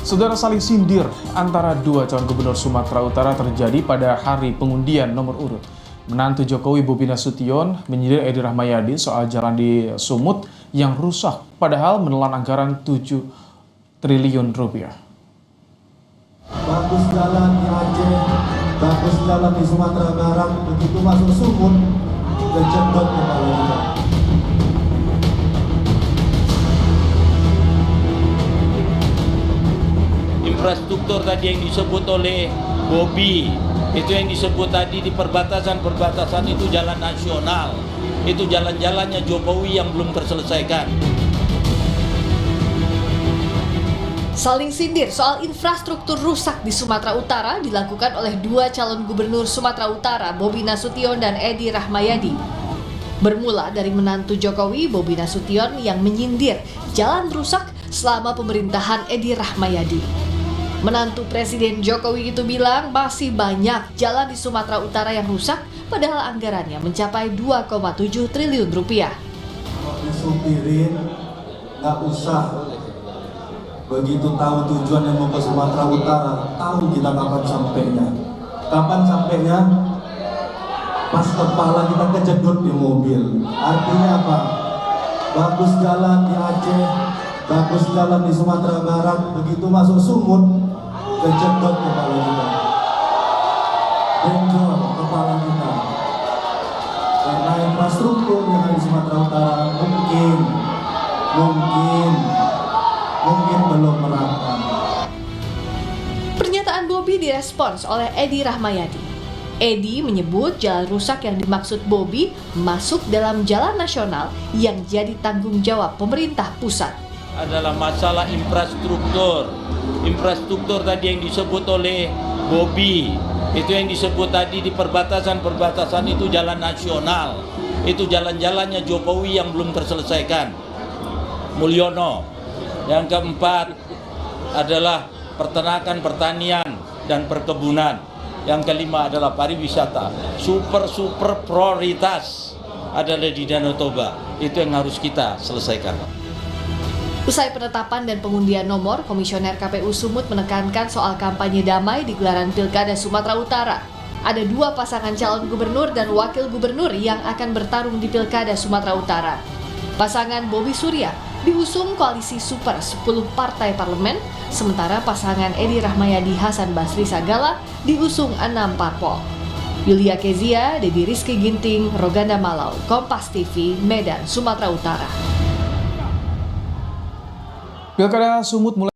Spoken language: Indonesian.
Saudara, saling sindir antara dua calon gubernur Sumatera Utara terjadi pada hari pengundian nomor urut. Menantu Jokowi Bobi Nasution menyindir Edi Rahmayadi soal jalan di Sumut yang rusak, padahal menelan anggaran 7 triliun rupiah. Bagus jalan di Aceh, bagus jalan di Sumatera Barat, begitu masuk Sumut, kejedot kepala kita. Infrastruktur tadi yang disebut oleh Bobi, itu yang disebut tadi di perbatasan itu jalan nasional, itu jalan-jalannya Jokowi yang belum terselesaikan. Saling sindir soal infrastruktur rusak di Sumatera Utara dilakukan oleh dua calon gubernur Sumatera Utara, Bobi Nasution dan Edi Rahmayadi. Bermula dari menantu Jokowi, Bobi Nasution, yang menyindir jalan rusak selama pemerintahan Edi Rahmayadi. Menantu Presiden Jokowi itu bilang masih banyak jalan di Sumatera Utara yang rusak, padahal anggarannya mencapai 2,7 triliun rupiah. Kalau disupirin, nggak usah. Begitu tahu tujuan yang mau ke Sumatera Utara, tahu kita kapan sampainya. Kapan sampainya? Pas kepala kita kejedot di mobil. Artinya apa? Bagus jalan di Aceh, bagus jalan di Sumatera Barat, begitu masuk Sumut, kejedot kepala kita. Benjol kepala kita. Karena infrastruktur yang ada di Sumatera Utara mungkin belum merata. Pernyataan Bobi direspons oleh Edi Rahmayadi. Edi menyebut jalan rusak yang dimaksud Bobi masuk dalam jalan nasional yang jadi tanggung jawab pemerintah pusat. Adalah masalah infrastruktur. Infrastruktur tadi yang disebut oleh Bobi, itu yang disebut tadi di perbatasan itu jalan nasional, itu jalan-jalannya Jokowi yang belum terselesaikan. Mulyono. Yang keempat adalah peternakan, pertanian, dan perkebunan. Yang kelima adalah pariwisata. Super prioritas adalah di Danau Toba. Itu yang harus kita selesaikan. Usai penetapan dan pengundian nomor, Komisioner KPU Sumut menekankan soal kampanye damai di gelaran Pilkada Sumatera Utara. Ada dua pasangan calon gubernur dan wakil gubernur yang akan bertarung di Pilkada Sumatera Utara. Pasangan Bobi Surya diusung koalisi Super 10 partai parlemen, sementara pasangan Edi Rahmayadi Hasan Basri Sagala diusung 6 parpol. Yulia Kezia, Dedi Rizky Ginting, Roganda Malau, Kompas TV, Medan, Sumatera Utara. Pilkada Sumut mulai